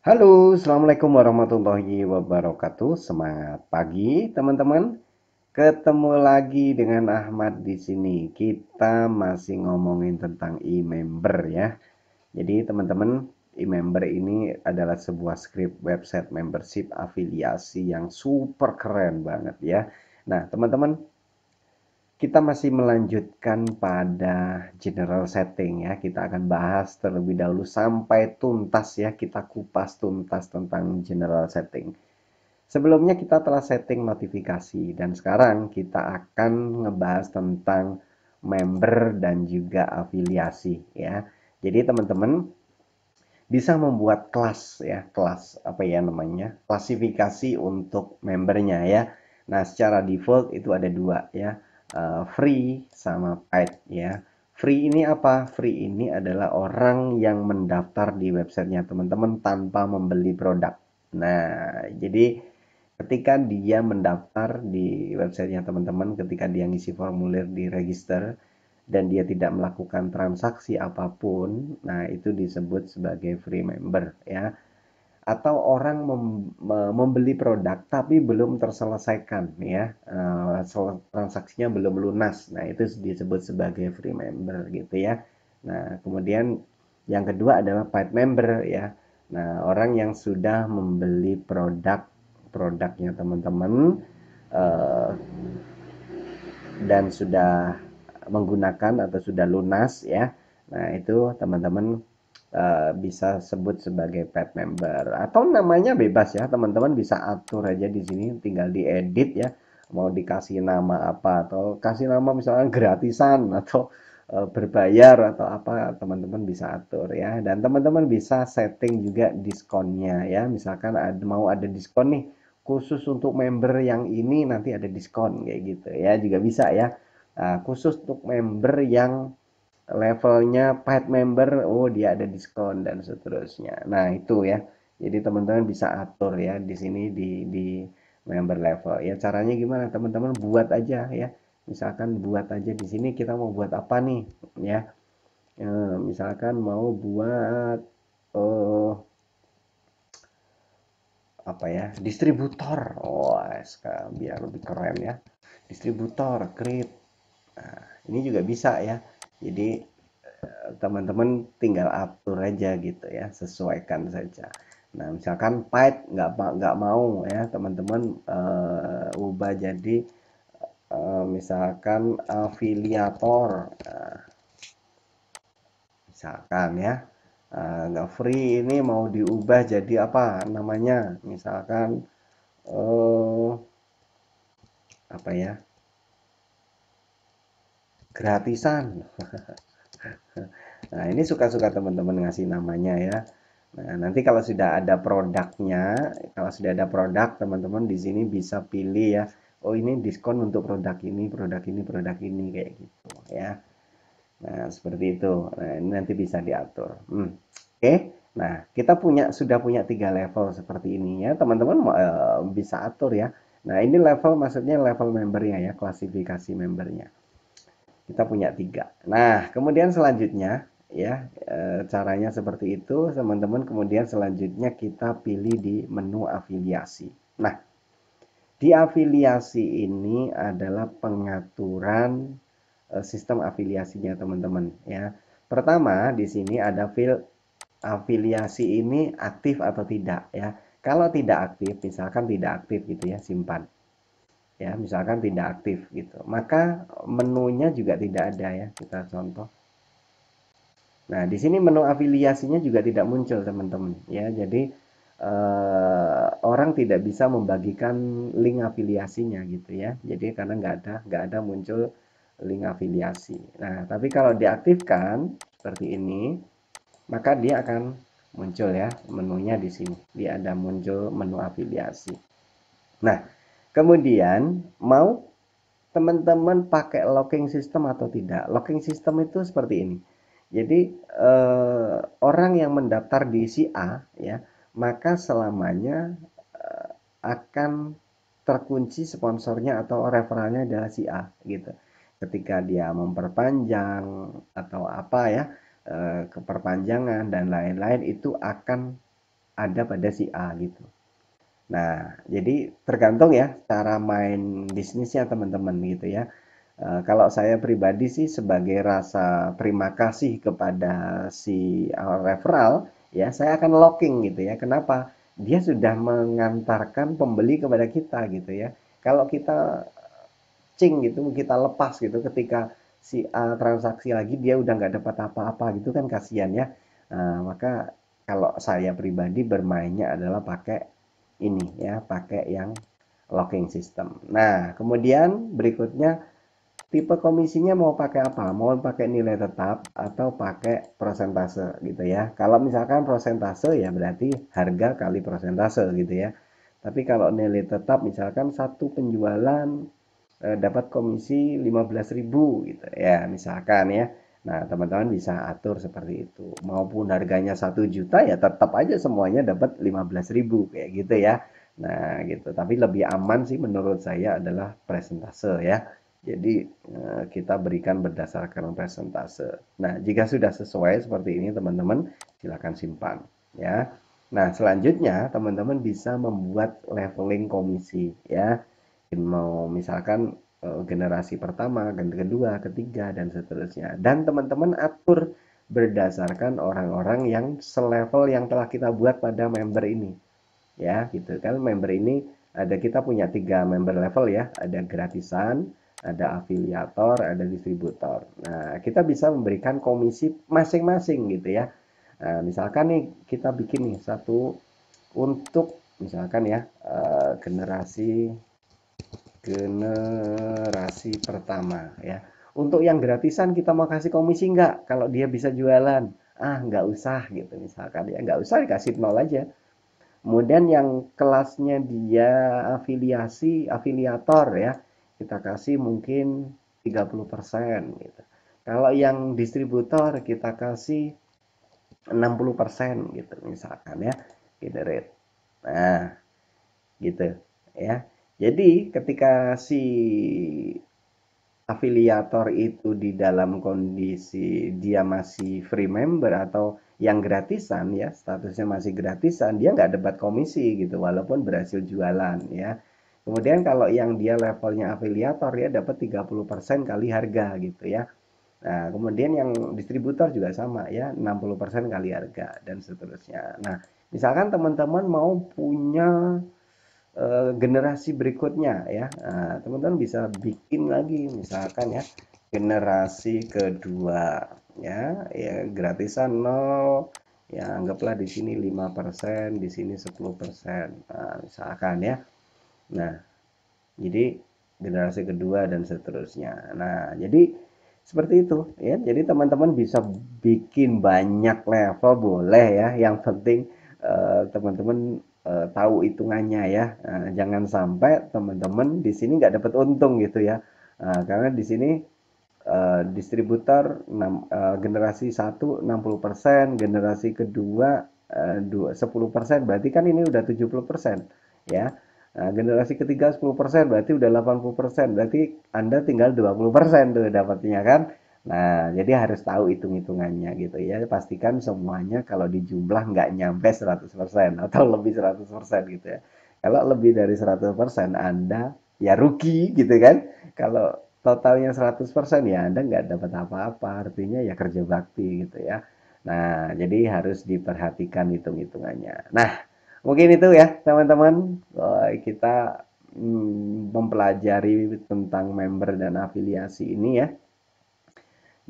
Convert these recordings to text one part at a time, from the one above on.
Halo, assalamualaikum warahmatullahi wabarakatuh. Semangat pagi, teman-teman. Ketemu lagi dengan Ahmad di sini. Kita masih ngomongin tentang e-member ya. Jadi, teman-teman, e-member ini adalah sebuah script website membership afiliasi yang super keren banget ya. Nah, teman-teman, kita masih melanjutkan pada general setting ya. Kita akan bahas terlebih dahulu sampai tuntas ya. Kita kupas tuntas tentang general setting. Sebelumnya kita telah setting notifikasi dan sekarang kita akan ngebahas tentang member dan juga afiliasi ya. Jadi teman-teman bisa membuat kelas ya, kelas apa ya namanya, klasifikasi untuk membernya ya. Nah, secara default itu ada dua ya, free sama paid ya. Free ini apa? Free ini adalah orang yang mendaftar di websitenya teman-teman tanpa membeli produk. Nah, jadi ketika dia mendaftar di websitenya teman-teman, ketika dia ngisi formulir di register, dan dia tidak melakukan transaksi apapun, nah itu disebut sebagai free member ya. Atau orang membeli produk tapi belum terselesaikan ya, transaksinya belum lunas, nah itu disebut sebagai free member gitu ya. Nah kemudian yang kedua adalah paid member ya. Nah orang yang sudah membeli produknya teman-teman, eh, dan sudah menggunakan atau sudah lunas ya. Nah, itu teman-teman bisa sebut sebagai pet member atau namanya bebas ya. Teman-teman bisa atur aja di sini, tinggal diedit ya. Mau dikasih nama apa atau kasih nama misalnya gratisan atau berbayar atau apa, teman-teman bisa atur ya. Dan teman-teman bisa setting juga diskonnya ya. Misalkan mau ada diskon nih khusus untuk member yang ini nanti ada diskon kayak gitu ya, juga bisa ya. Nah, khusus untuk member yang levelnya paid member, oh dia ada diskon dan seterusnya. Nah, itu ya. Jadi teman-teman bisa atur ya di sini di member level. Ya caranya gimana? Teman-teman buat aja ya. Misalkan buat aja di sini kita mau buat apa nih ya. Misalkan mau buat eh apa ya, distributor. Oh, biar lebih keren ya, distributor create. Nah, ini juga bisa ya. Jadi teman-teman tinggal atur aja gitu ya, sesuaikan saja. Nah misalkan paid nggak mau ya teman-teman, ubah jadi misalkan afiliator. Nah, misalkan ya, nggak free ini mau diubah jadi apa namanya, misalkan apa ya, gratisan. Nah, ini suka-suka teman-teman ngasih namanya ya. Nah, nanti kalau sudah ada produknya, kalau sudah ada produk, teman-teman di sini bisa pilih ya. Oh, ini diskon untuk produk ini, produk ini, produk ini kayak gitu ya. Nah, seperti itu. Nah, ini nanti bisa diatur. Oke. Nah, kita sudah punya 3 level seperti ini ya. Teman-teman bisa atur ya. Nah, ini level maksudnya level membernya ya, klasifikasi membernya. Kita punya 3. Nah, kemudian selanjutnya ya, caranya seperti itu, teman-teman. Kemudian selanjutnya kita pilih di menu afiliasi. Nah, di afiliasi ini adalah pengaturan sistem afiliasinya teman-teman ya. Pertama, di sini ada field afiliasi ini aktif atau tidak ya. Kalau tidak aktif, misalkan tidak aktif gitu ya, simpan ya, misalkan tidak aktif gitu, maka menunya juga tidak ada ya. Kita contoh, nah di sini menu afiliasinya juga tidak muncul teman-teman ya. Jadi orang tidak bisa membagikan link afiliasinya gitu ya. Jadi karena nggak ada muncul link afiliasi. Nah tapi kalau diaktifkan seperti ini, maka dia akan muncul ya menunya. Di sini dia ada muncul menu afiliasi. Nah kemudian mau teman-teman pakai locking system atau tidak. Locking system itu seperti ini. Jadi orang yang mendaftar di si A ya, maka selamanya akan terkunci sponsornya atau referralnya adalah si A gitu. Ketika dia memperpanjang atau apa ya, keperpanjangan dan lain-lain itu akan ada pada si A gitu. Nah, jadi tergantung ya cara main bisnisnya teman-teman gitu ya. Kalau saya pribadi sih sebagai rasa terima kasih kepada si referral, ya saya akan locking gitu ya. Kenapa? Dia sudah mengantarkan pembeli kepada kita gitu ya. Kalau kita cing gitu, kita lepas gitu ketika si A transaksi lagi dia udah nggak dapat apa-apa gitu kan kasihan ya. Maka kalau saya pribadi bermainnya adalah pakai ini ya, pakai yang locking system. Nah, kemudian berikutnya tipe komisinya mau pakai apa? Mau pakai nilai tetap atau pakai persentase gitu ya. Kalau misalkan persentase ya berarti harga kali persentase gitu ya. Tapi kalau nilai tetap misalkan satu penjualan dapat komisi 15.000 gitu ya misalkan ya. Nah, teman-teman bisa atur seperti itu. Maupun harganya 1 juta ya tetap aja semuanya dapat 15.000 kayak gitu ya. Nah, gitu. Tapi lebih aman sih menurut saya adalah presentase ya. Jadi kita berikan berdasarkan persentase. Nah, jika sudah sesuai seperti ini teman-teman, silakan simpan ya. Nah, selanjutnya teman-teman bisa membuat leveling komisi ya. Mau misalkan generasi pertama, kedua, ketiga, dan seterusnya. Dan teman-teman atur berdasarkan orang-orang yang selevel yang telah kita buat pada member ini. Ya, gitu kan. Member ini ada kita punya 3 member level ya. Ada gratisan, ada afiliator, ada distributor. Nah, kita bisa memberikan komisi masing-masing gitu ya. Nah, misalkan nih kita bikin nih satu untuk misalkan ya generasi pertama ya. Untuk yang gratisan kita mau kasih komisi nggak? Kalau dia bisa jualan, nggak usah gitu misalkan ya, nggak usah dikasih nol aja. Kemudian yang kelasnya dia afiliasi, afiliator ya, kita kasih mungkin 30% gitu. Kalau yang distributor kita kasih 60% gitu misalkan ya, generate. Nah, gitu ya. Jadi ketika si afiliator itu di dalam kondisi dia masih free member atau yang gratisan ya, statusnya masih gratisan, dia nggak dapat komisi gitu walaupun berhasil jualan ya. Kemudian kalau yang dia levelnya afiliator ya dapat 30% kali harga gitu ya. Nah, kemudian yang distributor juga sama ya, 60% kali harga dan seterusnya. Nah, misalkan teman-teman mau punya generasi berikutnya ya. Nah, teman-teman bisa bikin lagi misalkan ya generasi kedua ya, ya gratisan 0 ya anggaplah di sini 5%, di sini 10%. Nah, misalkan ya. Nah, jadi generasi kedua dan seterusnya. Nah, jadi seperti itu ya. Jadi teman-teman bisa bikin banyak level boleh ya. Yang penting teman-teman tahu hitungannya ya. Jangan sampai teman-teman di sini nggak dapat untung gitu ya. Karena di sini distributor generasi 1 60%, generasi kedua 10%, berarti kan ini udah 70% ya. Nah, generasi ketiga 10%, berarti udah 80%, berarti Anda tinggal 20% tuh dapatnya kan. Nah, jadi harus tahu hitung-hitungannya gitu ya. Pastikan semuanya kalau dijumlah nggak nyampe 100% atau lebih 100% gitu ya. Kalau lebih dari 100% Anda ya rugi gitu kan. Kalau totalnya 100% ya Anda nggak dapat apa-apa, artinya ya kerja bakti gitu ya. Nah, jadi harus diperhatikan hitung-hitungannya. Nah, mungkin itu ya teman-teman. Kita mempelajari tentang member dan afiliasi ini ya.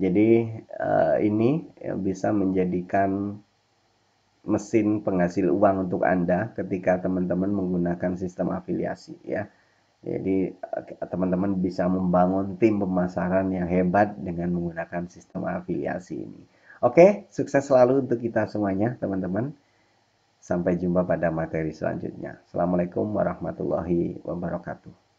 Jadi ini bisa menjadikan mesin penghasil uang untuk Anda ketika teman-teman menggunakan sistem afiliasi ya. Jadi teman-teman bisa membangun tim pemasaran yang hebat dengan menggunakan sistem afiliasi ini. Oke, sukses selalu untuk kita semuanya teman-teman. Sampai jumpa pada materi selanjutnya. Assalamualaikum warahmatullahi wabarakatuh.